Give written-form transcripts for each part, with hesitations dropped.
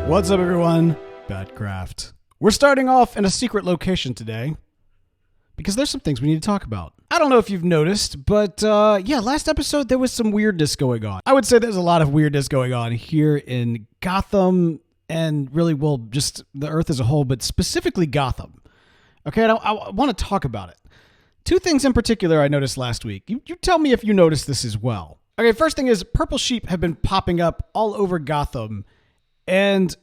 What's up, everyone? Batcraft. We're starting off in a secret location today because there's some things we need to talk about. I don't know if you've noticed, but last episode there was some weirdness going on. I would say there's a lot of weirdness going on here in Gotham and really, well, just the Earth as a whole, but specifically Gotham. Okay, and I want to talk about it. Two things in particular I noticed last week. You tell me if you noticed this as well. Okay, first thing is purple sheep have been popping up all over Gotham. And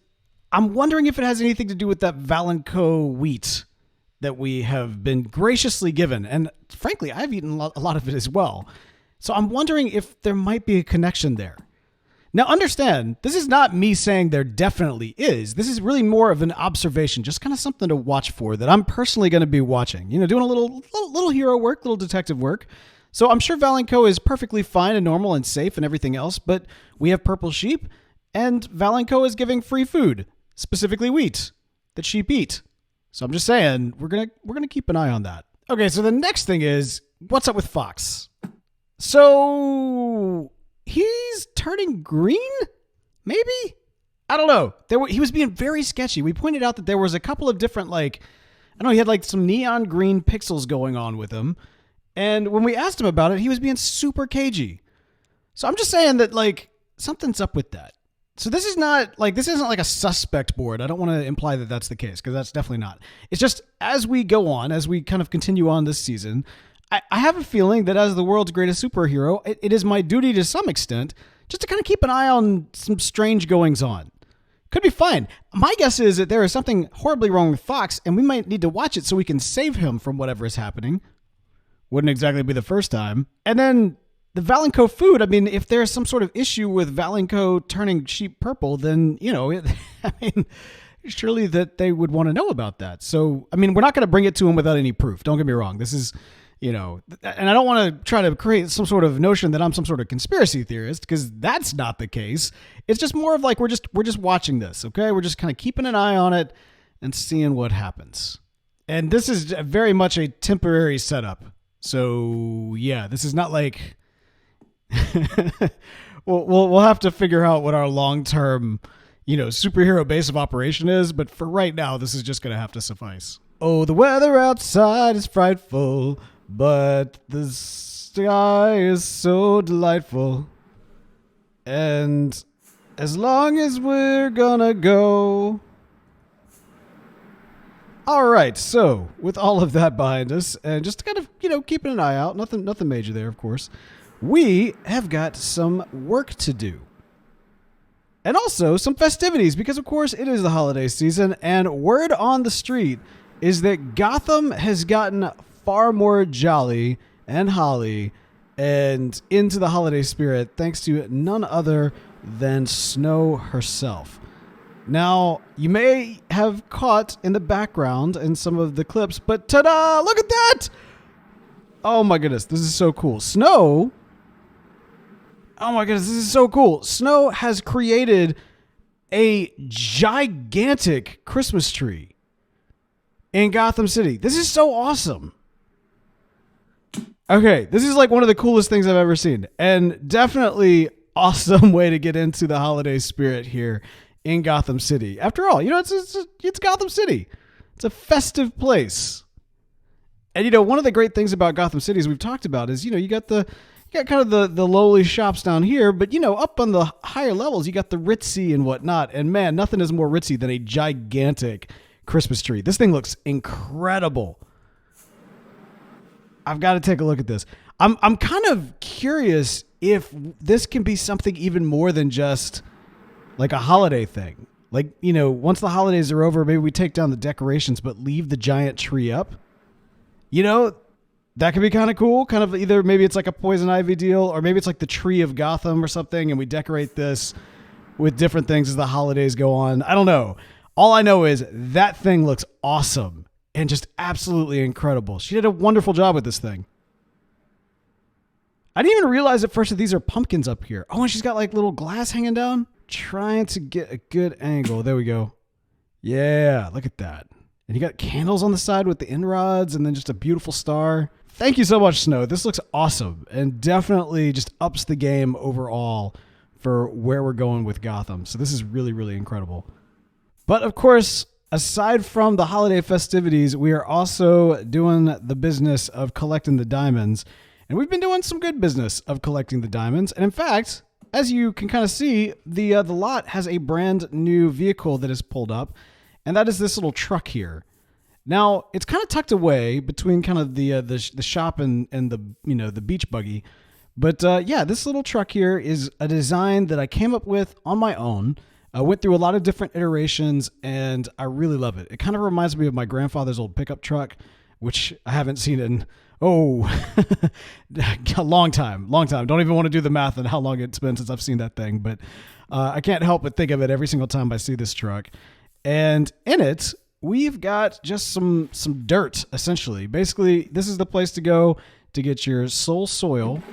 I'm wondering if it has anything to do with that Valenco wheat that we have been graciously given. And frankly, I've eaten a lot of it as well. So I'm wondering if there might be a connection there. Now, understand, this is not me saying there definitely is. This is really more of an observation, just kind of something to watch for that I'm personally going to be watching. You know, doing a little hero work, little detective work. So I'm sure Valenco is perfectly fine and normal and safe and everything else, but we have purple sheep. And Valenco is giving free food, specifically wheat, that sheep eat. So I'm just saying, we're gonna keep an eye on that. Okay, so the next thing is, what's up with Fox? So he's turning green? Maybe? I don't know. He was being very sketchy. We pointed out that there was a couple of different, he had some neon green pixels going on with him. And when we asked him about it, he was being super cagey. So I'm just saying that, something's up with that. So this isn't like a suspect board. I don't want to imply that that's the case, because that's definitely not. It's just as we go on, as we kind of continue on this season, I have a feeling that as the world's greatest superhero, it is my duty to some extent just to kind of keep an eye on some strange goings on. Could be fine. My guess is that there is something horribly wrong with Fox, and we might need to watch it so we can save him from whatever is happening. Wouldn't exactly be the first time. And then the Valenco food, if there's some sort of issue with Valenco turning sheep purple, then, surely that they would want to know about that. So, we're not going to bring it to him without any proof. Don't get me wrong. This is, and I don't want to try to create some sort of notion that I'm some sort of conspiracy theorist, because that's not the case. It's just more of we're just watching this, okay? We're just kind of keeping an eye on it and seeing what happens. And this is very much a temporary setup. So, yeah, this is not like... we'll have to figure out what our long-term, superhero base of operation is, but for right now, this is just going to have to suffice. Oh, the weather outside is frightful, but the sky is so delightful. And as long as we're gonna go... All right, so with all of that behind us, and just kind of, keeping an eye out, nothing major there, of course, we have got some work to do. And also some festivities, because of course it is the holiday season, and word on the street is that Gotham has gotten far more jolly and holly and into the holiday spirit thanks to none other than Snow herself. Now, you may have caught in the background in some of the clips, but ta-da! Look at that! Oh my goodness, this is so cool. Snow... Oh my goodness, this is so cool. Snow has created a gigantic Christmas tree in Gotham City. This is so awesome. Okay, this is one of the coolest things I've ever seen. And definitely awesome way to get into the holiday spirit here in Gotham City. After all, it's Gotham City. It's a festive place. And, one of the great things about Gotham City, as we've talked about, is, you got kind of the lowly shops down here, but, up on the higher levels, you got the ritzy and whatnot. And man, nothing is more ritzy than a gigantic Christmas tree. This thing looks incredible. I've got to take a look at this. I'm kind of curious if this can be something even more than just a holiday thing. Once the holidays are over, maybe we take down the decorations, but leave the giant tree up. That could be kind of cool. Kind of either maybe it's like a poison ivy deal, or maybe it's like the tree of Gotham or something, and we decorate this with different things as the holidays go on. I don't know. All I know is that thing looks awesome and just absolutely incredible. She did a wonderful job with this thing. I didn't even realize at first that these are pumpkins up here. Oh, and she's got little glass hanging down. Trying to get a good angle. There we go. Yeah, look at that. And you got candles on the side with the end rods and then just a beautiful star. Thank you so much, Snow. This looks awesome and definitely just ups the game overall for where we're going with Gotham. So this is really, really incredible. But of course, aside from the holiday festivities, we are also doing the business of collecting the diamonds. And we've been doing some good business of collecting the diamonds. And in fact, as you can kind of see, the lot has a brand new vehicle that is pulled up, and that is this little truck here. Now, it's kind of tucked away between kind of the shop and the the beach buggy. But yeah, this little truck here is a design that I came up with on my own. I went through a lot of different iterations, and I really love it. It kind of reminds me of my grandfather's old pickup truck, which I haven't seen in, a long time. Don't even want to do the math on how long it's been since I've seen that thing, but I can't help but think of it every single time I see this truck. And in it, we've got just some dirt, essentially. Basically, this is the place to go to get your soul soil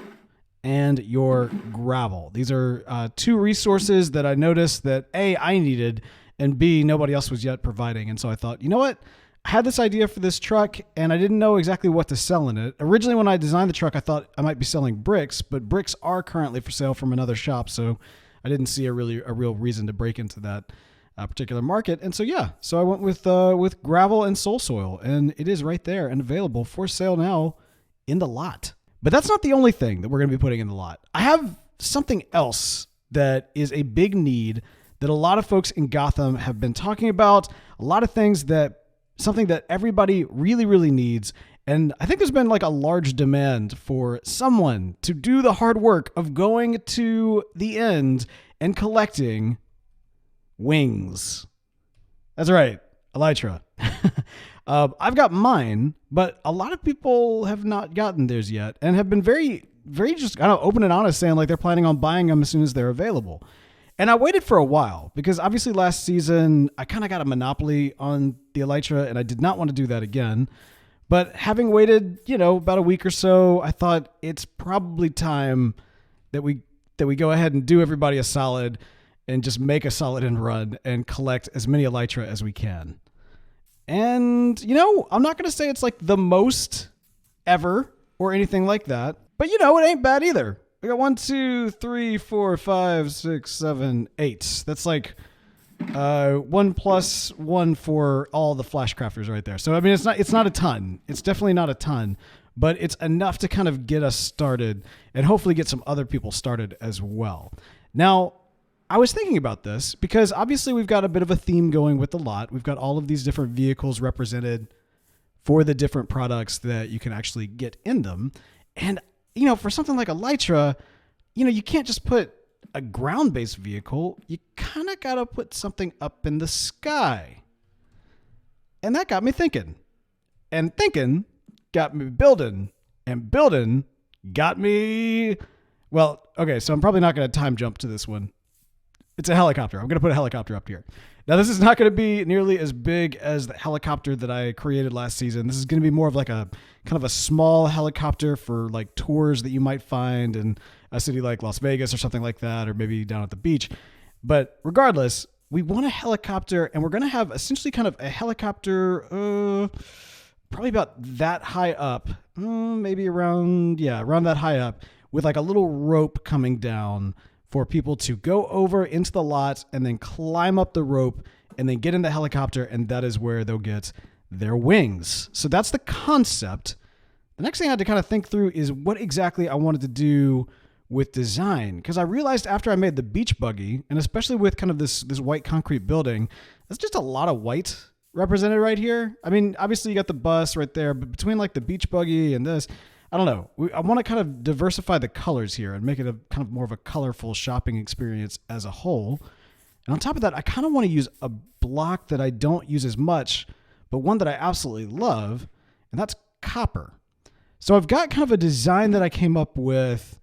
and your gravel. These are two resources that I noticed that A, I needed, and B, nobody else was yet providing. And so I thought, you know what? I had this idea for this truck, and I didn't know exactly what to sell in it. Originally, when I designed the truck, I thought I might be selling bricks, but bricks are currently for sale from another shop, so I didn't see a real reason to break into that particular market. And so I went with gravel and soul soil, and it is right there and available for sale now in the lot. But that's not the only thing that we're going to be putting in the lot. I have something else that is a big need that a lot of folks in Gotham have been talking about. A lot of things something that everybody really, really needs. And I think there's been like a large demand for someone to do the hard work of going to the end and collecting wings. That's right, elytra. I've got mine, but a lot of people have not gotten theirs yet and have been very, very just kind of open and honest, saying like they're planning on buying them as soon as they're available. And I waited for a while because obviously last season I kind of got a monopoly on the elytra, and I did not want to do that again. But having waited, about a week or so, I thought it's probably time that we go ahead and do everybody a solid and just make a solid end run and collect as many elytra as we can. And, I'm not going to say it's like the most ever or anything like that, but it ain't bad either. We got 1, 2, 3, 4, 5, 6, 7, 8. That's like 1 plus 1 for all the flash crafters right there. So, I mean, it's not a ton. It's definitely not a ton, but it's enough to kind of get us started and hopefully get some other people started as well. Now, I was thinking about this because obviously we've got a bit of a theme going with the lot. We've got all of these different vehicles represented for the different products that you can actually get in them. And, for something like elytra, you can't just put a ground-based vehicle. You kind of got to put something up in the sky. And that got me thinking. And thinking got me building. And building got me... Well, okay, so I'm probably not going to time jump to this one. It's a helicopter. I'm going to put a helicopter up here. Now, this is not going to be nearly as big as the helicopter that I created last season. This is going to be more of like a kind of a small helicopter for like tours that you might find in a city like Las Vegas or something like that, or maybe down at the beach. But regardless, we want a helicopter, and we're going to have essentially kind of a helicopter probably about that high up, maybe around that high up, with like a little rope coming down for people to go over into the lot and then climb up the rope and then get in the helicopter, and that is where they'll get their wings. So that's the concept. The next thing I had to kind of think through is what exactly I wanted to do with design, because I realized after I made the beach buggy, and especially with kind of this white concrete building, that's just a lot of white represented right here. I mean, obviously you got the bus right there, but between like the beach buggy and this, I don't know. I want to kind of diversify the colors here and make it a kind of more of a colorful shopping experience as a whole. And on top of that, I kind of want to use a block that I don't use as much, but one that I absolutely love, and that's copper. So I've got kind of a design that I came up with,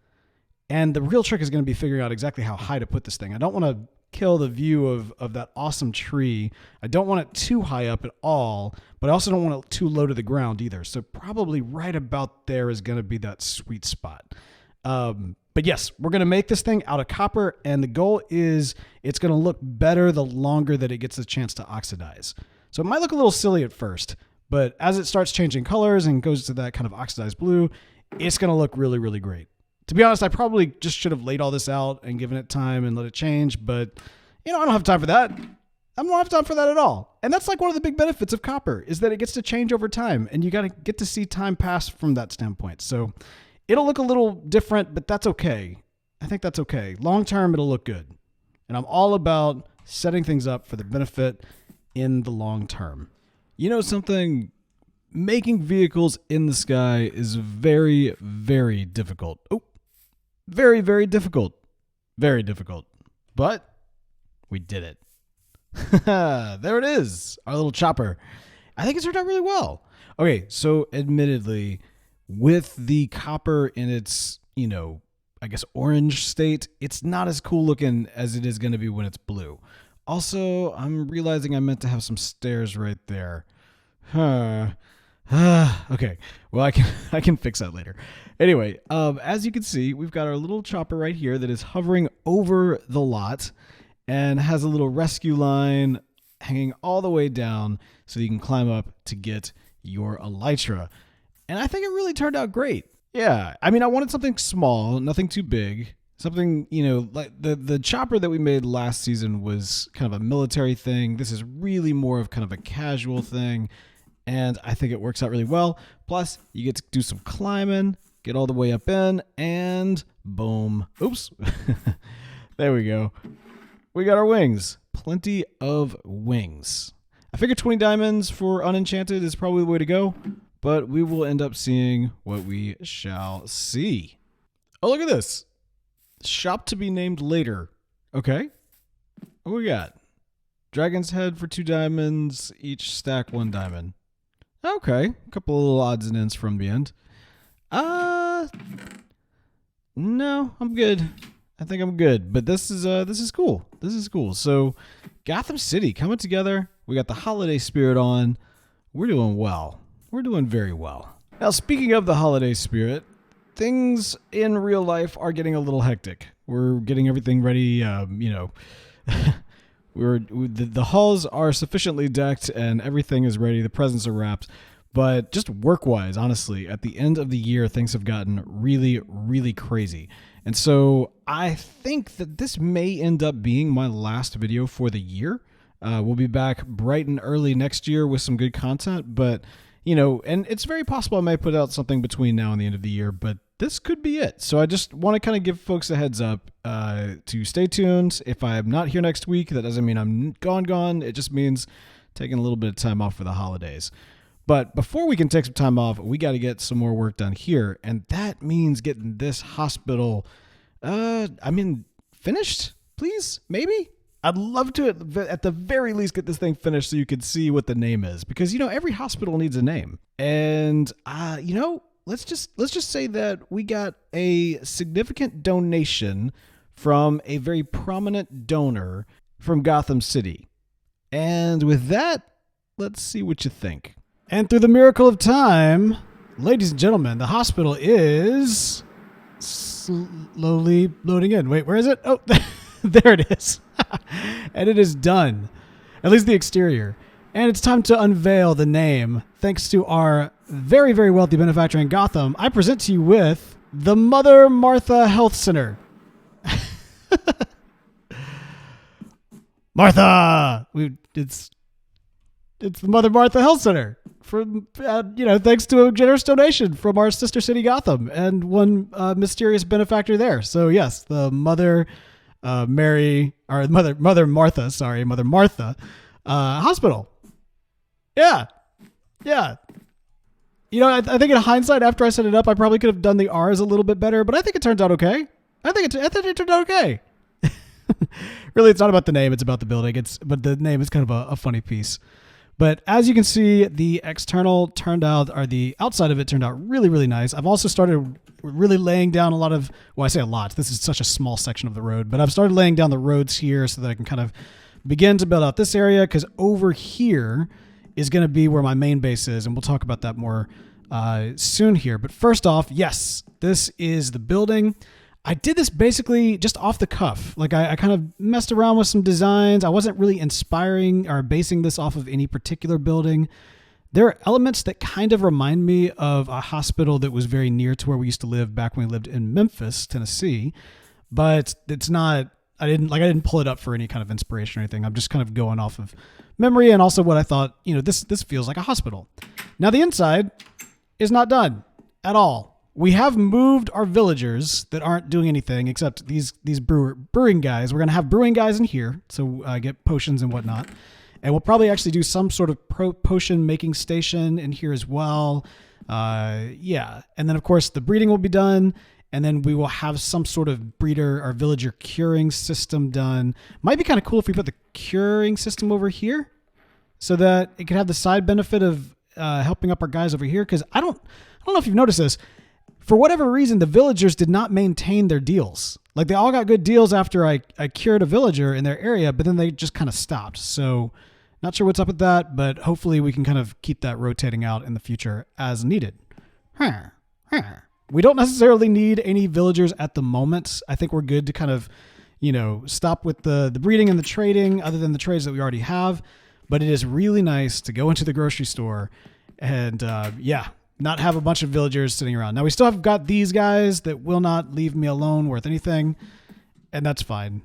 and the real trick is going to be figuring out exactly how high to put this thing. I don't want to kill the view of that awesome tree. I don't want it too high up at all, but I also don't want it too low to the ground either. So probably right about there is going to be that sweet spot. But yes, we're going to make this thing out of copper, and the goal is it's going to look better the longer that it gets a chance to oxidize. So it might look a little silly at first, but as it starts changing colors and goes to that kind of oxidized blue, it's going to look really, really great. To be honest, I probably just should have laid all this out and given it time and let it change, but I don't have time for that. I don't have time for that at all. And that's like one of the big benefits of copper is that it gets to change over time, and you got to get to see time pass from that standpoint. So it'll look a little different, but that's okay. I think that's okay. Long term, it'll look good. And I'm all about setting things up for the benefit in the long term. You know something? Making vehicles in the sky is very, very difficult. Oh, very, very difficult. Very difficult. But we did it. There it is. Our little chopper. I think it turned out really well. Okay, so admittedly, with the copper in its, I guess orange state, it's not as cool looking as it is going to be when it's blue. Also, I'm realizing I meant to have some stairs right there. Okay, well, I can fix that later. Anyway, as you can see, we've got our little chopper right here that is hovering over the lot and has a little rescue line hanging all the way down so you can climb up to get your elytra. And I think it really turned out great. Yeah, I mean, I wanted something small, nothing too big. Something, like the chopper that we made last season was kind of a military thing. This is really more of kind of a casual thing. And I think it works out really well. Plus, you get to do some climbing, get all the way up in, and boom. Oops. There we go. We got our wings. Plenty of wings. I figure 20 diamonds for Unenchanted is probably the way to go, but we will end up seeing what we shall see. Oh, look at this. Shop to be named later. Okay. What we got? Dragon's head for 2 diamonds. Each stack 1 diamond. Okay. A couple of little odds and ends from the end. No, I'm good. I think I'm good. But this is cool. This is cool. So Gotham City coming together. We got the holiday spirit on. We're doing well. We're doing very well. Now, speaking of the holiday spirit, things in real life are getting a little hectic. We're getting everything ready. The halls are sufficiently decked and everything is ready. The presents are wrapped. But just work-wise, honestly, at the end of the year, things have gotten really, really crazy. And so I think that this may end up being my last video for the year. We'll be back bright and early next year with some good content. But, and it's very possible I may put out something between now and the end of the year. But this could be it. So I just want to kind of give folks a heads up to stay tuned. If I'm not here next week, that doesn't mean I'm gone. It just means taking a little bit of time off for the holidays. But before we can take some time off, we got to get some more work done here. And that means getting this hospital, finished, please, maybe? I'd love to, at the very least, get this thing finished so you could see what the name is. Because, every hospital needs a name. And, let's just say that we got a significant donation from a very prominent donor from Gotham City. And with that, let's see what you think. And through the miracle of time, ladies and gentlemen, the hospital is slowly loading in. Wait, where is it? Oh, there it is. And it is done, at least the exterior. And it's time to unveil the name. Thanks to our very, very wealthy benefactor in Gotham, I present to you with the Mother Martha Health Center. Martha! It's the Mother Martha Health Center. Thanks to a generous donation from our sister city Gotham and one mysterious benefactor there. So yes, the Mother Martha Hospital. Yeah. I think in hindsight, after I set it up, I probably could have done the R's a little bit better, but I think it turns out okay. I think it turned out okay. Really, it's not about the name; it's about the building. But the name is kind of a funny piece. But as you can see, the outside of it turned out really, really nice. I've also started really laying down I say a lot. This is such a small section of the road, but I've started laying down the roads here so that I can kind of begin to build out this area, because over here is going to be where my main base is, and we'll talk about that more soon here. But first off, yes, this is the building. I did this basically just off the cuff. Like I kind of messed around with some designs. I wasn't really inspiring or basing this off of any particular building. There are elements that kind of remind me of a hospital that was very near to where we used to live back when we lived in Memphis, Tennessee. But it's not I didn't pull it up for any kind of inspiration or anything. I'm just kind of going off of memory and also what I thought, this feels like a hospital. Now the inside is not done at all. We have moved our villagers that aren't doing anything except these brewing guys. We're going to have brewing guys in here, so get potions and whatnot. And we'll probably actually do some sort of potion making station in here as well. Yeah. And then, of course, the breeding will be done. And then we will have some sort of breeder or villager curing system done. Might be kind of cool if we put the curing system over here so that it could have the side benefit of helping up our guys over here. Because I don't know if you've noticed this. For whatever reason, the villagers did not maintain their deals. Like, they all got good deals after I cured a villager in their area, but then they just kind of stopped. So not sure what's up with that, but hopefully we can kind of keep that rotating out in the future as needed. We don't necessarily need any villagers at the moment. I think we're good to kind of, stop with the breeding and the trading other than the trades that we already have. But it is really nice to go into the grocery store and, not have a bunch of villagers sitting around. Now, we still have got these guys that will not leave me alone worth anything, and that's fine.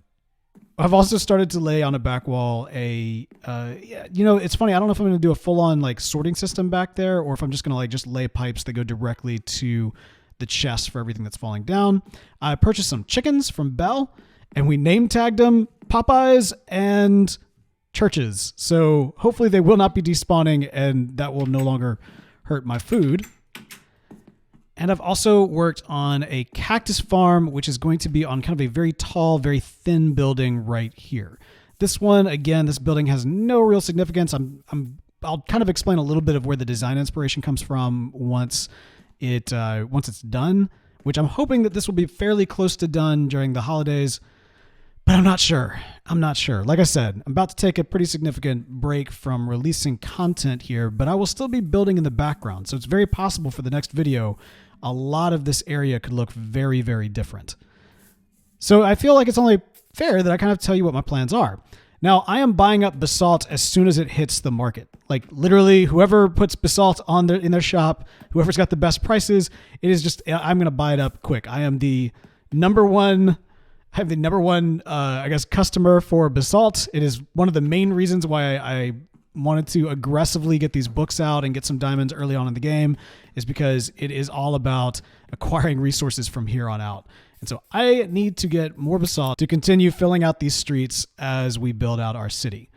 I've also started to lay on a back wall it's funny. I don't know if I'm going to do a full-on sorting system back there or if I'm just going to just lay pipes that go directly to the chest for everything that's falling down. I purchased some chickens from Bell, and we name tagged them Popeyes and Churches. So hopefully they will not be despawning, and that will no longer hurt my food. And I've also worked on a cactus farm, which is going to be on kind of a very tall, very thin building right here. This one, again, this building has no real significance. I'll kind of explain a little bit of where the design inspiration comes from once it's done, which I'm hoping that this will be fairly close to done during the holidays. But I'm not sure. Like I said, I'm about to take a pretty significant break from releasing content here, but I will still be building in the background. So it's very possible for the next video, a lot of this area could look very, very different. So I feel like it's only fair that I kind of tell you what my plans are. Now, I am buying up basalt as soon as it hits the market. Like, literally, whoever puts basalt in their shop, whoever's got the best prices, I'm going to buy it up quick. I am the number one customer for basalt. It is one of the main reasons why I wanted to aggressively get these books out and get some diamonds early on in the game, is because it is all about acquiring resources from here on out. And so I need to get more basalt to continue filling out these streets as we build out our city.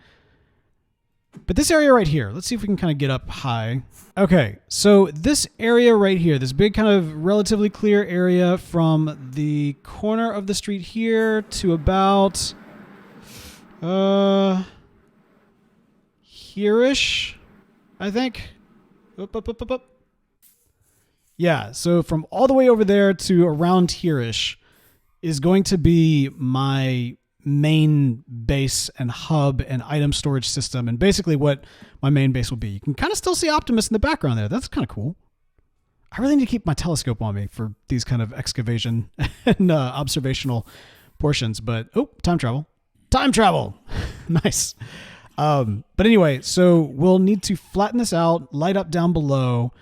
But this area right here, let's see if we can kind of get up high. Okay, so this area right here, this big kind of relatively clear area from the corner of the street here to about here-ish, I think. Up. Yeah, so from all the way over there to around here-ish is going to be my main base and hub and item storage system, and basically what my main base will be. You can kind of still see Optimus in the background there. That's kind of cool. I really need to keep my telescope on me for these kind of excavation and observational portions, but time travel. Nice. But anyway, so we'll need to flatten this out, light up down below,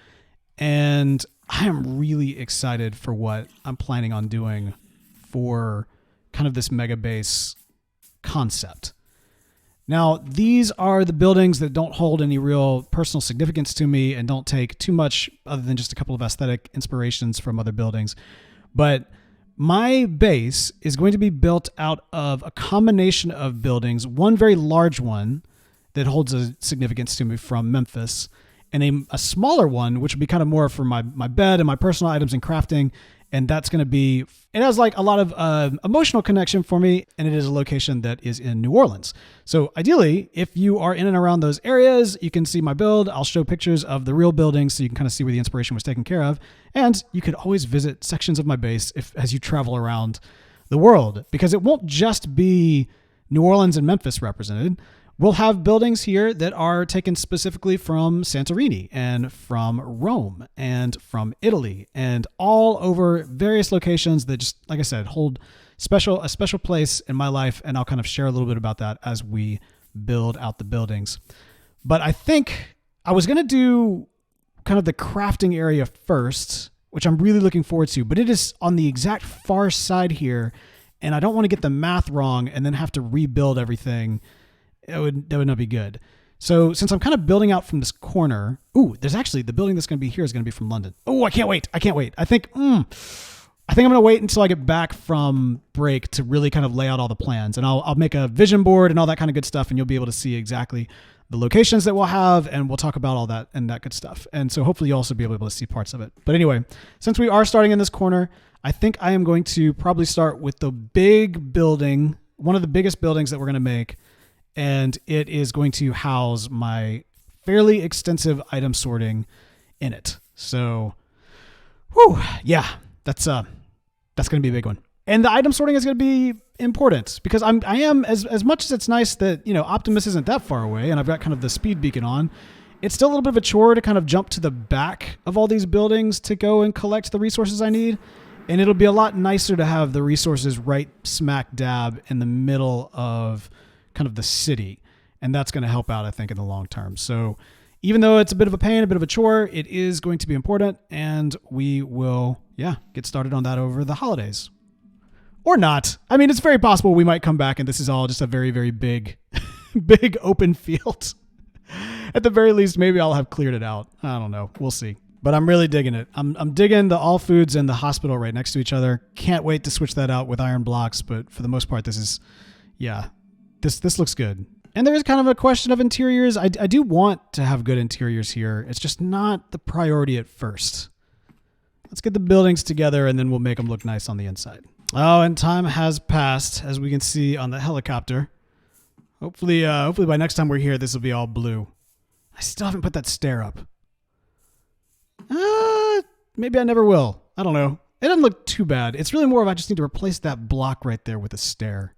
and I am really excited for what I'm planning on doing for kind of this mega base concept. Now, these are the buildings that don't hold any real personal significance to me and don't take too much other than just a couple of aesthetic inspirations from other buildings. But my base is going to be built out of a combination of buildings, one very large one that holds a significance to me from Memphis, and a smaller one, which would be kind of more for my bed and my personal items and crafting. And that's going to be, it has like a lot of emotional connection for me, and it is a location that is in New Orleans. So ideally, if you are in and around those areas, you can see my build. I'll show pictures of the real buildings so you can kind of see where the inspiration was taken care of. And you could always visit sections of my base as you travel around the world, because it won't just be New Orleans and Memphis represented. We'll have buildings here that are taken specifically from Santorini and from Rome and from Italy and all over various locations that just, like I said, hold a special place in my life. And I'll kind of share a little bit about that as we build out the buildings. But I think I was going to do kind of the crafting area first, which I'm really looking forward to, but it is on the exact far side here. and I don't want to get the math wrong and then have to rebuild everything. That would not be good. So since I'm kind of building out from this corner, there's actually the building that's going to be here is going to be from London. I can't wait. I think I'm going to wait until I get back from break to really kind of lay out all the plans, and I'll make a vision board and all that kind of good stuff, and you'll be able to see exactly the locations that we'll have, and we'll talk about all that and that good stuff. And so hopefully you'll also be able to see parts of it. But anyway, since we are starting in this corner, I think I am going to probably start with the big building, one of the biggest buildings that we're going to make, and it is going to house my fairly extensive item sorting in it. So, that's going to be a big one. And the item sorting is going to be important because I am as much as it's nice that, Optimus isn't that far away and I've got kind of the speed beacon on, it's still a little bit of a chore to kind of jump to the back of all these buildings to go and collect the resources I need. And it'll be a lot nicer to have the resources right smack dab in the middle of kind of the city. And that's going to help out, I think, in the long term. So even though it's a bit of a pain, a bit of a chore, it is going to be important. And we will, get started on that over the holidays. Or not. I mean, it's very possible we might come back and this is all just a very, very big, big open field. At the very least, maybe I'll have cleared it out. I don't know. We'll see. But I'm really digging it. I'm digging the All Foods and the hospital right next to each other. Can't wait to switch that out with iron blocks. But for the most part, this is, this looks good. And there is kind of a question of interiors. I do want to have good interiors here. It's just not the priority at first. Let's get the buildings together and then we'll make them look nice on the inside. Oh, and time has passed, as we can see on the helicopter. Hopefully by next time we're here, this will be all blue. I still haven't put that stair up. Maybe I never will. I don't know. It doesn't look too bad. It's really more of I just need to replace that block right there with a stair.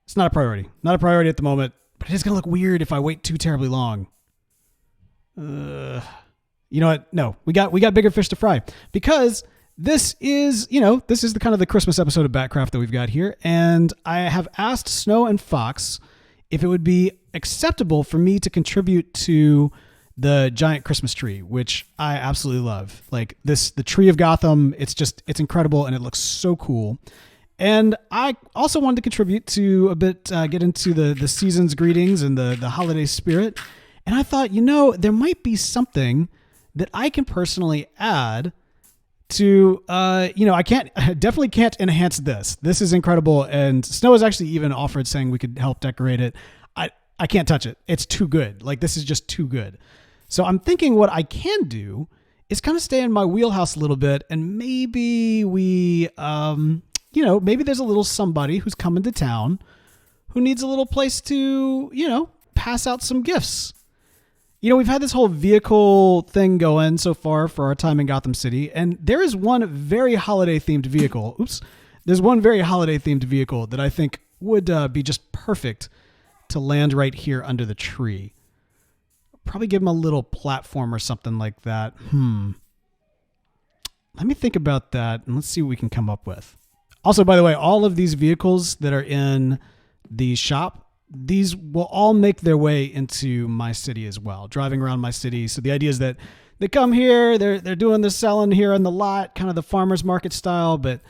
It's not a priority. Not a priority at the moment, but it is going to look weird if I wait too terribly long. You know what? No, we got bigger fish to fry because this is the kind of the Christmas episode of Batcraft that we've got here. And I have asked Snow and Fox if it would be acceptable for me to contribute to the giant Christmas tree, which I absolutely love. Like the tree of Gotham, it's incredible and it looks so cool. And I also wanted to contribute to a bit, get into the season's greetings and the holiday spirit. And I thought, there might be something that I can personally add to, I definitely can't enhance this. This is incredible. And Snow has actually even offered saying we could help decorate it. I can't touch it. It's too good. Like this is just too good. So I'm thinking what I can do is kind of stay in my wheelhouse a little bit. And maybe we, maybe there's a little somebody who's coming to town who needs a little place to, pass out some gifts. We've had this whole vehicle thing going so far for our time in Gotham City, and there is one very holiday-themed vehicle. There's one very holiday-themed vehicle that I think would be just perfect to land right here under the tree. Probably give him a little platform or something like that. Let me think about that, and let's see what we can come up with. Also, by the way, all of these vehicles that are in the shop, these will all make their way into my city as well, driving around my city. So the idea is that they come here, they're doing the selling here in the lot, kind of the farmer's market style, but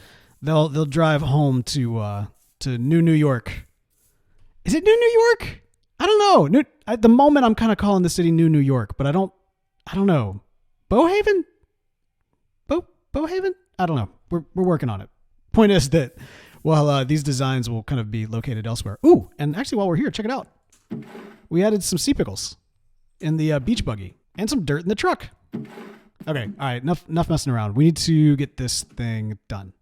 they'll drive home to New York. Is it New York? I don't know. At the moment, I'm kind of calling the city New York, but I don't know. Bowhaven? Bowhaven? I don't know. We're working on it. Point is that, these designs will kind of be located elsewhere. Ooh, and actually while we're here, check it out. We added some sea pickles in the beach buggy and some dirt in the truck. Okay, all right, enough messing around. We need to get this thing done.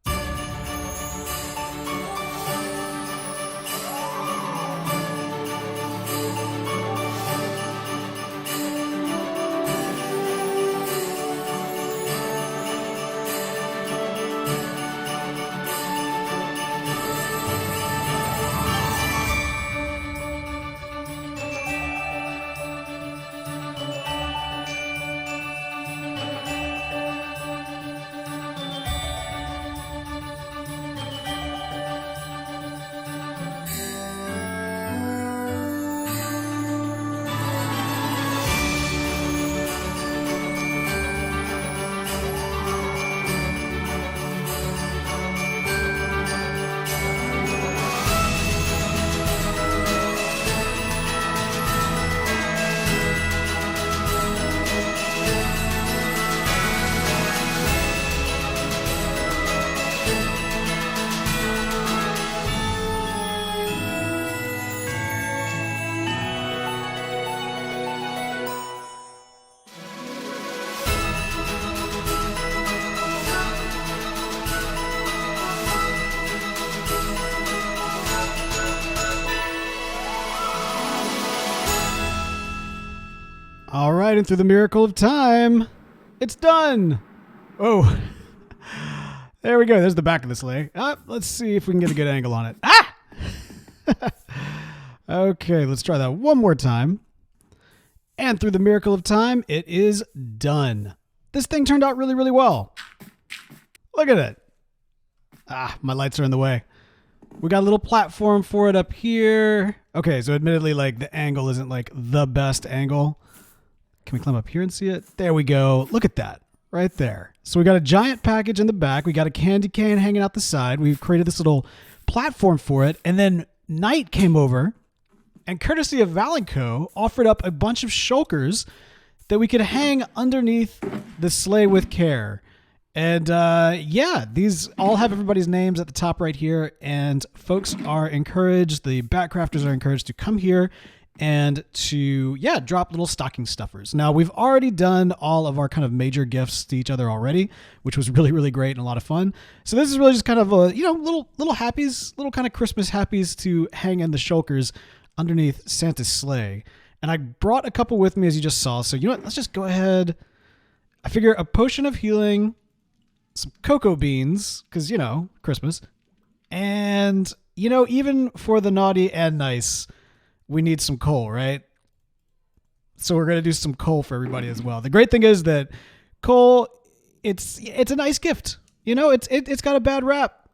right, and through the miracle of time, it's done. Oh, there we go. There's the back of the sleigh. Let's see if we can get a good angle on it. Ah! Okay, let's try that one more time. And through the miracle of time, it is done. This thing turned out really, really well. Look at it. My lights are in the way. We got a little platform for it up here. Okay, so admittedly, like, the angle isn't like the best angle. Can we climb up here and see it? There we go. Look at that right there. So we got a giant package in the back. We got a candy cane hanging out the side. We've created this little platform for it. And then Knight came over and, courtesy of Valenco, offered up a bunch of shulkers that we could hang underneath the sleigh with care. And yeah, these all have everybody's names at the top right here. And folks are encouraged, the Batcrafters are encouraged to come here and to, yeah, drop little stocking stuffers. Now, we've already done all of our kind of major gifts to each other already, which was really, really great and a lot of fun. So this is really just kind of a, you know, little happies, little kind of Christmas happies to hang in the shulkers underneath Santa's sleigh. And I brought a couple with me, as you just saw. So, you know what? Let's just go ahead. I figure a potion of healing, some cocoa beans, because, you know, Christmas. And, you know, even for the naughty and nice, we need some coal, right? So we're going to do some coal for everybody as well. The great thing is that coal, it's a nice gift. You know, it's got a bad rap,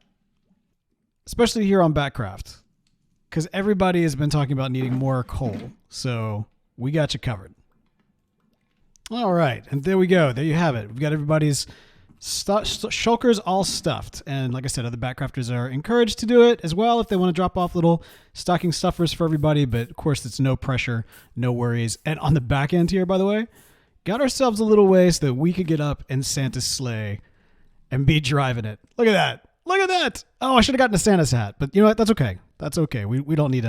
especially here on Batcraft, because everybody has been talking about needing more coal. So we got you covered. All right. And there we go. There you have it. We've got everybody's shulkers all stuffed. And like I said, other Batcrafters are encouraged to do it as well if they want to drop off little stocking stuffers for everybody. But of course, it's no pressure, no worries. And on the back end here, by the way, got ourselves a little way so that we could get up in Santa's sleigh and be driving it. Look at that. Look at that. Oh, I should have gotten a Santa's hat, but you know what? That's okay. That's okay. We don't need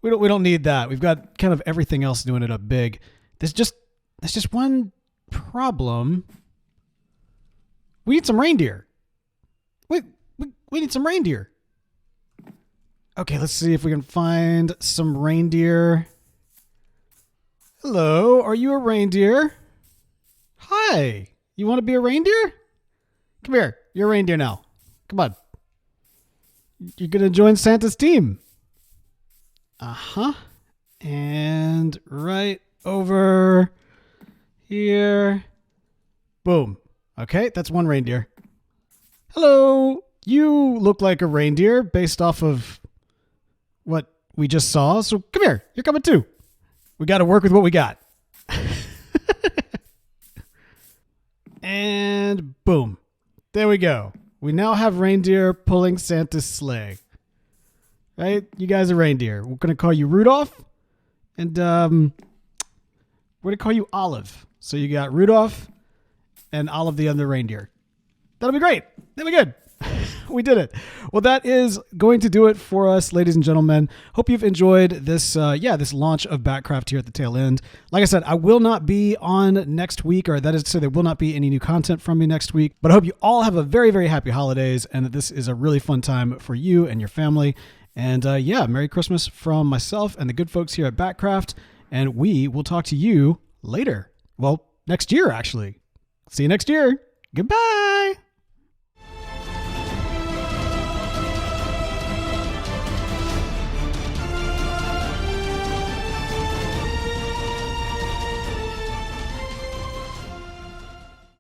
we don't need that. We've got kind of everything else doing it up big. There's just one problem. We need some reindeer. We need some reindeer. Okay, let's see if we can find some reindeer. Hello, are you a reindeer? Hi, you want to be a reindeer? Come here, you're a reindeer now. Come on. You're going to join Santa's team. Uh-huh. And right over here. Boom. Okay, that's one reindeer. Hello. You look like a reindeer based off of what we just saw. So come here. You're coming too. We got to work with what we got. And boom. There we go. We now have reindeer pulling Santa's sleigh. Right? You guys are reindeer. We're going to call you Rudolph. And we're going to call you Olive. So you got Rudolph and Olive the other reindeer. That'll be great. That'll be good. We did it. Well, that is going to do it for us, ladies and gentlemen. Hope you've enjoyed this, this launch of Batcraft here at the tail end. Like I said, I will not be on next week, or that is to say there will not be any new content from me next week. But I hope you all have a very, very happy holidays and that this is a really fun time for you and your family. And Merry Christmas from myself and the good folks here at Batcraft. And we will talk to you later. Well, next year, actually. See you next year. Goodbye.